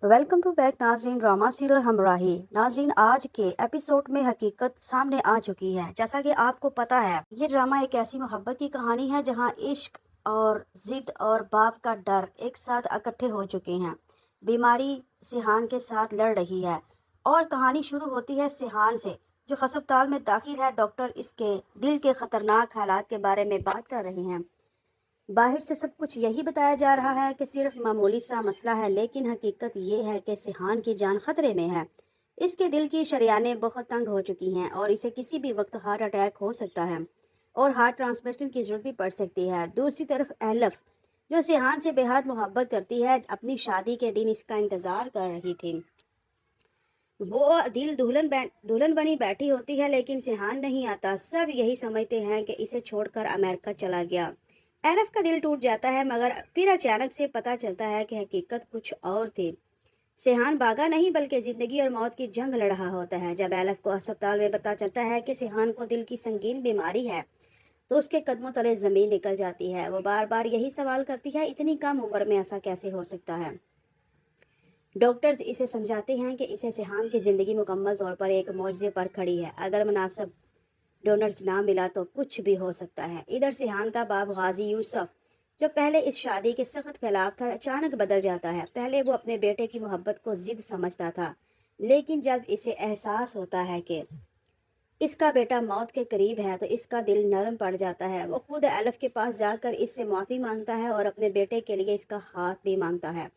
Welcome to back नाजरीन drama serial हमराही। नाजरीन, आज के एपिसोड में हकीकत सामने आ चुकी है। जैसा कि आपको पता है, ये ड्रामा एक ऐसी मोहब्बत की कहानी है जहां इश्क और जिद और बाप का डर एक साथ इकट्ठे हो चुके हैं। बीमारी सिहान के साथ लड़ रही है और कहानी शुरू होती है सिहान से, जो अस्पताल में दाखिल है। डॉक्टर इसके दिल के खतरनाक हालात के बारे में बात कर रहे हैं। बाहर से सब कुछ यही बताया जा रहा है कि सिर्फ मामूली सा मसला है, लेकिन हकीकत ये है कि सिहान की जान खतरे में है। इसके दिल की शरियानें बहुत तंग हो चुकी हैं और इसे किसी भी वक्त हार्ट अटैक हो सकता है और हार्ट ट्रांसप्लांटेशन की जरूरत भी पड़ सकती है। दूसरी तरफ एलफ, जो सिहान से बेहद मोहब्बत करती है, अपनी शादी के दिन इसका इंतजार कर रही थी। वो दिल दुल्हन बनी बैठी होती है, लेकिन सिहान नहीं आता। सब यही समझते हैं कि इसे छोड़कर अमेरिका चला गया। एनफ का दिल टूट जाता है, मगर फिर अचानक से पता चलता है कि हकीकत कुछ और थी। सिहान भागा नहीं, बल्कि जिंदगी और मौत की जंग लड़ रहा होता है। जब एलफ को अस्पताल में पता चलता है कि सिहान को दिल की संगीन बीमारी है, तो उसके कदमों तले जमीन निकल जाती है। वो बार बार यही सवाल करती है, इतनी कम उम्र में ऐसा कैसे हो सकता है। डॉक्टर्स इसे समझाते हैं कि इसे सिहान की ज़िंदगी मुकम्मल तौर पर एक मुआवजे पर खड़ी है। अगर मुनासिब डोनर्स ना मिला तो कुछ भी हो सकता है। इधर सिहान का बाप गाजी यूसुफ, जो पहले इस शादी के सख्त खिलाफ था, अचानक बदल जाता है। पहले वो अपने बेटे की मोहब्बत को जिद समझता था, लेकिन जब इसे एहसास होता है कि इसका बेटा मौत के करीब है, तो इसका दिल नरम पड़ जाता है। वो खुद एलफ के पास जाकर इससे माफ़ी मांगता है और अपने बेटे के लिए इसका हाथ भी मांगता है।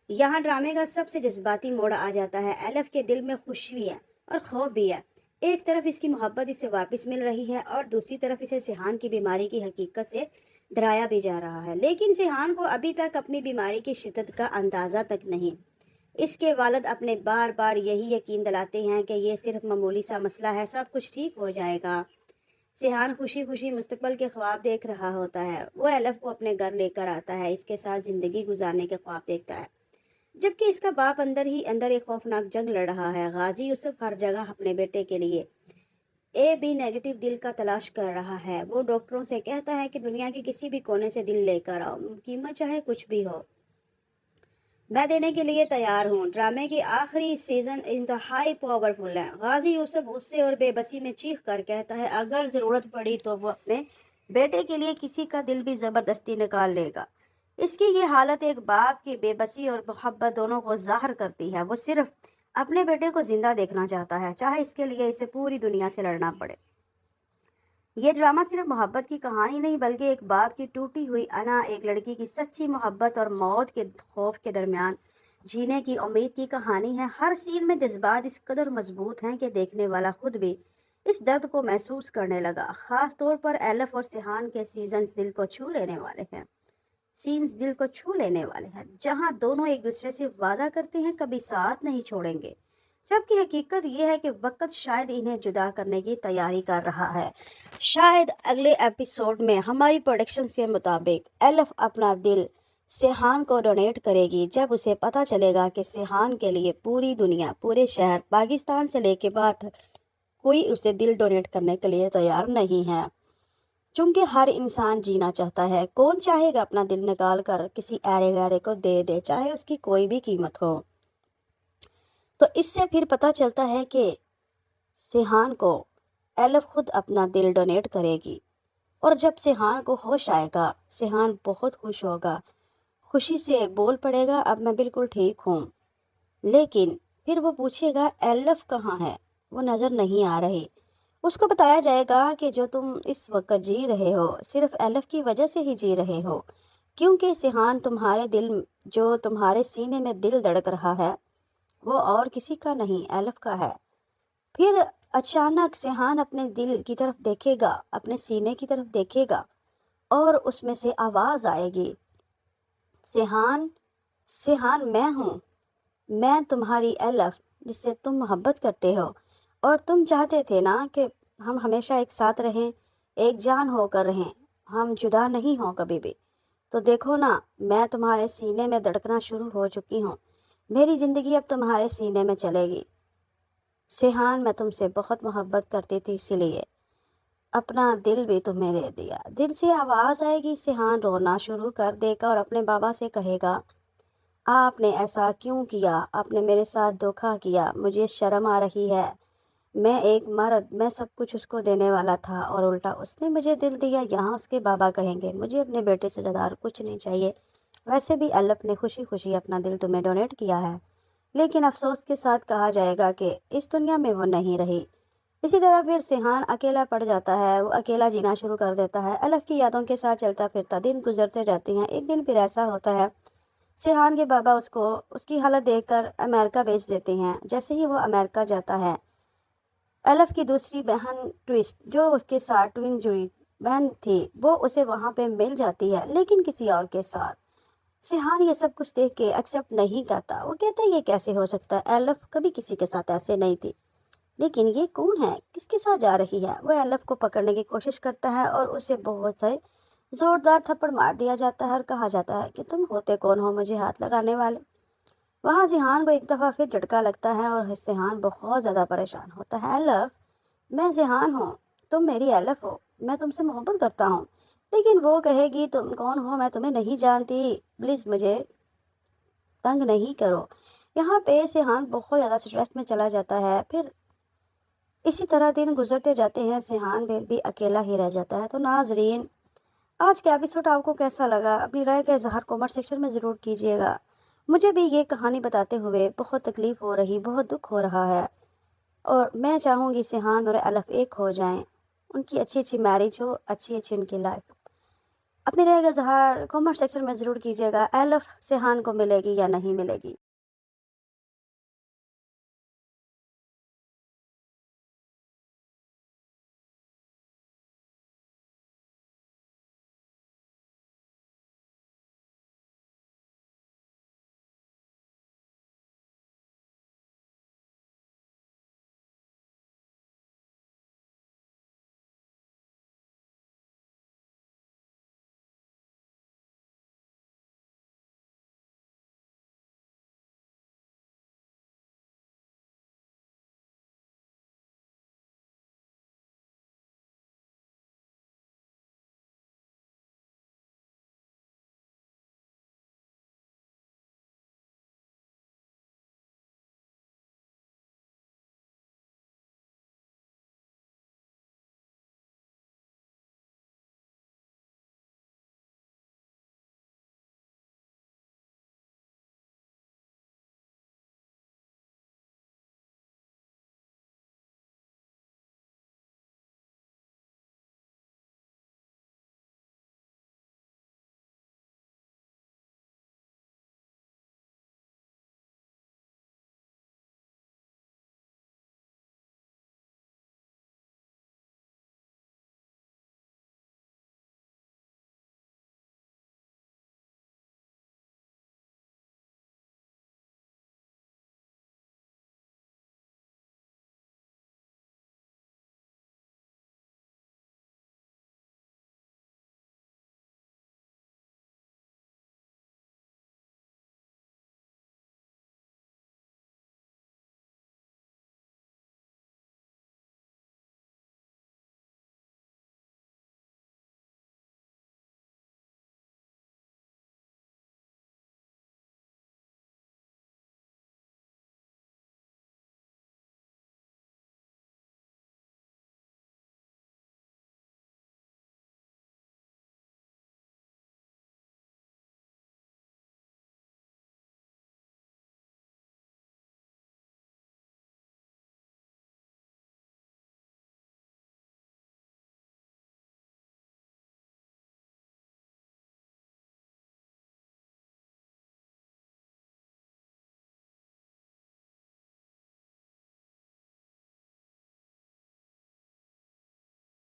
यहाँ ड्रामे का सबसे जज्बाती मोड़ आ जाता है। एलफ के दिल में खुशी भी है और खौफ भी है। एक तरफ इसकी मोहब्बत इसे वापस मिल रही है और दूसरी तरफ इसे सिहान की बीमारी की हकीकत से डराया भी जा रहा है। लेकिन सिहान को अभी तक अपनी बीमारी की शिद्दत का अंदाज़ा तक नहीं। इसके वालिद अपने बार बार यही यकीन दिलाते हैं कि ये सिर्फ मामूली सा मसला है, सब कुछ ठीक हो जाएगा। सिहान खुशी खुशी मुस्तकबिल के ख्वाब देख रहा होता है। वो एलफ को अपने घर लेकर आता है, इसके साथ ज़िंदगी गुजारने के ख्वाब देखता है, जबकि इसका बाप अंदर ही अंदर एक खौफनाक जंग लड़ रहा है। गाजी यूसुफ हर जगह अपने बेटे के लिए ए बी नेगेटिव दिल का तलाश कर रहा है। वो डॉक्टरों से कहता है कि दुनिया के किसी भी कोने से दिल लेकर आओ, कीमत चाहे कुछ भी हो, मैं देने के लिए तैयार हूँ। ड्रामे की आखिरी सीजन इंतहाई पावरफुल है। गाजी यूसुफ गुस्से और बेबसी में चीख कर कहता है, अगर ज़रूरत पड़ी तो वो अपने बेटे के लिए किसी का दिल भी ज़बरदस्ती निकाल लेगा। इसकी ये हालत एक बाप की बेबसी और मोहब्बत दोनों को ज़ाहिर करती है। वो सिर्फ अपने बेटे को जिंदा देखना चाहता है, चाहे इसके लिए इसे पूरी दुनिया से लड़ना पड़े। ये ड्रामा सिर्फ मोहब्बत की कहानी नहीं, बल्कि एक बाप की टूटी हुई अना, एक लड़की की सच्ची मोहब्बत और मौत के खौफ के दरमियान जीने की उम्मीद की कहानी है। हर सीन में जज्बात इस कदर मजबूत हैं कि देखने वाला खुद भी इस दर्द को महसूस करने लगा। खास तौर पर एलफ और सिहान के सीन्स दिल को छू लेने वाले हैं, जहां दोनों एक दूसरे से वादा करते हैं कभी साथ नहीं छोड़ेंगे, जबकि हकीकत यह है कि वक्त शायद इन्हें जुदा करने की तैयारी कर रहा है। शायद अगले एपिसोड में हमारी प्रोडिक्शन के मुताबिक एलफ अपना दिल सिहान को डोनेट करेगी, जब उसे पता चलेगा कि सिहान के लिए पूरी दुनिया, पूरे शहर, पाकिस्तान से लेके बाहर तक कोई उसे दिल डोनेट करने के लिए तैयार नहीं है। क्योंकि हर इंसान जीना चाहता है। कौन चाहेगा अपना दिल निकाल कर किसी ऐरे गैरे को दे दे, चाहे उसकी कोई भी कीमत हो। तो इससे फिर पता चलता है कि सिहान को एलफ खुद अपना दिल डोनेट करेगी, और जब सिहान को होश आएगा, सिहान बहुत खुश होगा, खुशी से बोल पड़ेगा, अब मैं बिल्कुल ठीक हूँ। लेकिन फिर वो पूछेगा, एलफ कहाँ है? वो नज़र नहीं आ रही। उसको बताया जाएगा कि जो तुम इस वक्त जी रहे हो, सिर्फ एलफ की वजह से ही जी रहे हो, क्योंकि सिहान तुम्हारे दिल, जो तुम्हारे सीने में दिल धड़क रहा है, वो और किसी का नहीं, एलफ का है। फिर अचानक सिहान अपने दिल की तरफ देखेगा, अपने सीने की तरफ देखेगा, और उसमें से आवाज़ आएगी, सिहान, सिहान मैं हूँ, मैं तुम्हारी एलफ, जिससे तुम मोहब्बत करते हो, और तुम चाहते थे ना कि हम हमेशा एक साथ रहें, एक जान होकर रहें, हम जुदा नहीं हों कभी भी। तो देखो ना, मैं तुम्हारे सीने में धड़कना शुरू हो चुकी हूँ, मेरी ज़िंदगी अब तुम्हारे सीने में चलेगी। सिहान, मैं तुमसे बहुत मोहब्बत करती थी, इसीलिए अपना दिल भी तुम्हें दे दिया। दिल से आवाज़ आएगी, सिहान रोना शुरू कर देगा और अपने बाबा से कहेगा, آپ نے ایسا کیوں کیا؟ آپ نے میرے ساتھ دھوکا کیا، مجھے شرم آ رہی ہے۔ میں ایک مرد، میں سب کچھ اس کو دینے والا تھا اور الٹا اس نے مجھے دل دیا۔ یہاں اس کے بابا کہیں گے مجھے اپنے بیٹے سے زیادہ اور کچھ نہیں چاہیے۔ ویسے بھی الف نے خوشی خوشی اپنا دل تمہیں ڈونیٹ کیا ہے، لیکن افسوس کے ساتھ کہا جائے گا کہ اس دنیا میں وہ نہیں رہی۔ اسی طرح پھر سیحان اکیلا پڑ جاتا ہے، وہ اکیلا جینا شروع کر دیتا ہے۔ الف کی یادوں کے ساتھ چلتا پھرتا دن گزرتے جاتے ہیں۔ ایک دن پھر ایسا ہوتا ہے، سیحان کے بابا اس کی حالت دیکھ کر امریکہ بھیج دیتے ہیں۔ جیسے ہی وہ امریکہ جاتا ہے، الف کی دوسری بہن ٹویسٹ، جو اس کے ساتھ ٹوئن جوڑی بہن تھی، وہ اسے وہاں پہ مل جاتی ہے، لیکن کسی اور کے ساتھ۔ سیحان یہ سب کچھ دیکھ کے ایکسیپٹ نہیں کرتا۔ وہ کہتا ہے یہ کیسے ہو سکتا ہے، الف کبھی کسی کے ساتھ ایسے نہیں تھی، لیکن یہ کون ہے، کس کے ساتھ جا رہی ہے؟ وہ الف کو پکڑنے کی کوشش کرتا ہے اور اسے بہت سے زوردار تھپڑ مار دیا جاتا ہے اور کہا جاتا ہے کہ تم ہوتے کون ہو مجھے ہاتھ لگانے والے؟ وہاں سیحان کو ایک دفعہ پھر جھٹکا لگتا ہے اور سیحان بہت زیادہ پریشان ہوتا ہے۔ الف، میں سیحان ہوں، تم میری الف ہو، میں تم سے محبت کرتا ہوں۔ لیکن وہ کہے گی تم کون ہو، میں تمہیں نہیں جانتی، پلیز مجھے تنگ نہیں کرو۔ یہاں پہ سیحان بہت زیادہ سٹریس میں چلا جاتا ہے۔ پھر اسی طرح دن گزرتے جاتے ہیں، سیحان بھی اکیلا ہی رہ جاتا ہے۔ تو ناظرین، آج کا ایپیسوڈ آپ کو کیسا لگا؟ اپنی رائے کا اظہار کامنٹ سیکشن میں ضرور کیجیے گا۔ مجھے بھی یہ کہانی بتاتے ہوئے بہت تکلیف ہو رہی، بہت دکھ ہو رہا ہے، اور میں چاہوں گی سیحان اور الف ایک ہو جائیں، ان کی اچھی میرج ہو، اچھی ان کی لائف۔ اپنی رائے کا اظہار کامنٹ سیکشن میں ضرور کیجیے گا۔ الف سیحان کو ملے گی یا نہیں ملے گی؟